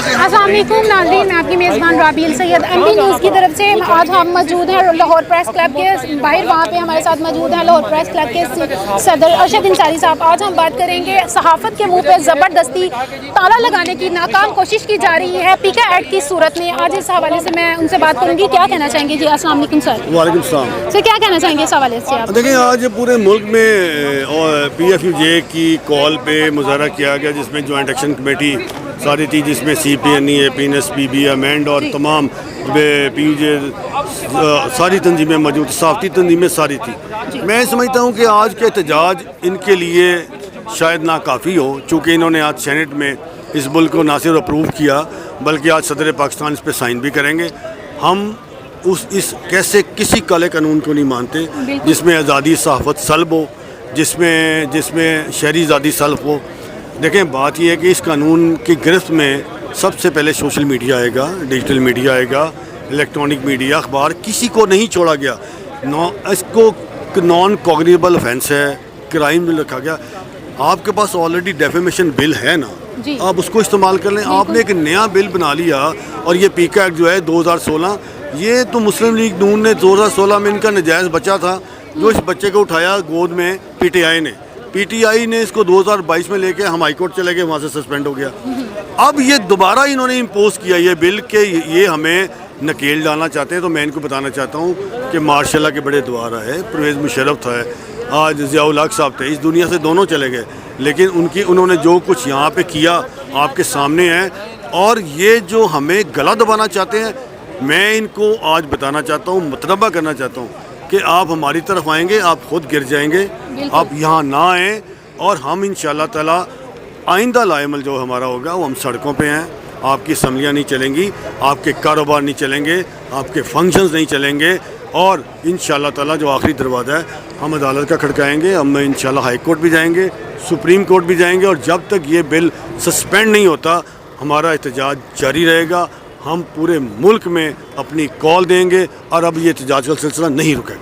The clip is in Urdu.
السلام علیکم ناظرین، میں آپ کی میزبان رابیل سید ایم بی نیوز کی طرف سے آج ہم موجود ہیں لاہور پریس کلب کے باہر، وہاں پہ ہمارے ساتھ موجود ہیں لاہور پریس کلب کے صدر ارشد انصاری صاحب۔ آج ہم بات کریں گے صحافت کے منہ پہ زبردستی تالا لگانے کی ناکام کوشش کی جا رہی ہے PK ایکٹ کی صورت میں۔ آج اس حوالے سے میں ان سے بات کروں گی، کیا کہنا چاہیں گے؟ جی السلام علیکم سر۔ وعلیکم السلام سر کیا کہنا چاہیں گے اس حوالے سے آپ؟ دیکھیں، آج پورے ملک میں PFUJ کی کال پہ مظاہرہ کیا گیا، جس میں جوائنٹ ایکشن کمیٹی ساری تھی، جس میں CPNE APNS PB امینڈ اور تمام PUJ ساری تنظیمیں موجود، صحافتی تنظیمیں ساری تھی۔ میں سمجھتا ہوں کہ آج کا احتجاج ان کے لیے شاید ناکافی ہو، چونکہ انہوں نے آج سینٹ میں اس بل کو نہ صرف اپروو کیا بلکہ آج صدر پاکستان اس پہ سائن بھی کریں گے۔ ہم اس کیسے کسی کالے قانون کو نہیں مانتے جس میں آزادی صحافت سلب ہو، جس میں شہری آزادی سلب ہو۔ دیکھیں، بات یہ ہے کہ اس قانون کی گرفت میں سب سے پہلے سوشل میڈیا آئے گا، ڈیجیٹل میڈیا آئے گا، الیکٹرانک میڈیا، اخبار، کسی کو نہیں چھوڑا گیا۔ اس کو نان کوگنیبل افینس ہے، کرائم میں رکھا گیا۔ آپ کے پاس آلریڈی ڈیفیمیشن بل ہے نا، آپ اس کو استعمال کر لیں۔ آپ نے ایک نیا بل بنا لیا، اور یہ PK ایکٹ جو ہے 2016، یہ تو مسلم لیگ نون نے 2016 میں ان کا نجائز بچہ تھا، جو اس بچے کو اٹھایا گود میں PTI نے اس کو 2022 میں لے کے ہم ہائی کورٹ چلے گئے، وہاں سے سسپینڈ ہو گیا۔ اب یہ دوبارہ انہوں نے امپوز کیا یہ بل کہ یہ ہمیں نکیل ڈالنا چاہتے ہیں۔ تو میں ان کو بتانا چاہتا ہوں کہ ماشاء اللہ کے بڑے دوبارہ ہے، پرویز مشرف تھا، آج ضیاء الحق صاحب تھے، اس دنیا سے دونوں چلے گئے، لیکن انہوں نے جو کچھ یہاں پہ کیا آپ کے سامنے ہے۔ اور یہ جو ہمیں گلا دبانا چاہتے ہیں، میں ان کو آج بتانا چاہتا ہوں، متنبہ کرنا چاہتا ہوں کہ آپ ہماری طرف آئیں گے، آپ خود گر جائیں گے، آپ یہاں نہ آئیں۔ اور ہم انشاءاللہ تعالی آئندہ لائمل جو ہمارا ہوگا وہ ہم سڑکوں پہ ہیں۔ آپ کی اسمبلیاں نہیں چلیں گی، آپ کے کاروبار نہیں چلیں گے، آپ کے فنکشنز نہیں چلیں گے، اور انشاءاللہ تعالی جو آخری دروازہ ہے ہم عدالت کا کھڑکائیں گے۔ ہم انشاءاللہ ہائی کورٹ بھی جائیں گے، سپریم کورٹ بھی جائیں گے، اور جب تک یہ بل سسپینڈ نہیں ہوتا ہمارا احتجاج جاری رہے گا۔ ہم پورے ملک میں اپنی کال دیں گے، اور اب یہ احتجاج کا سلسلہ نہیں رکے گا۔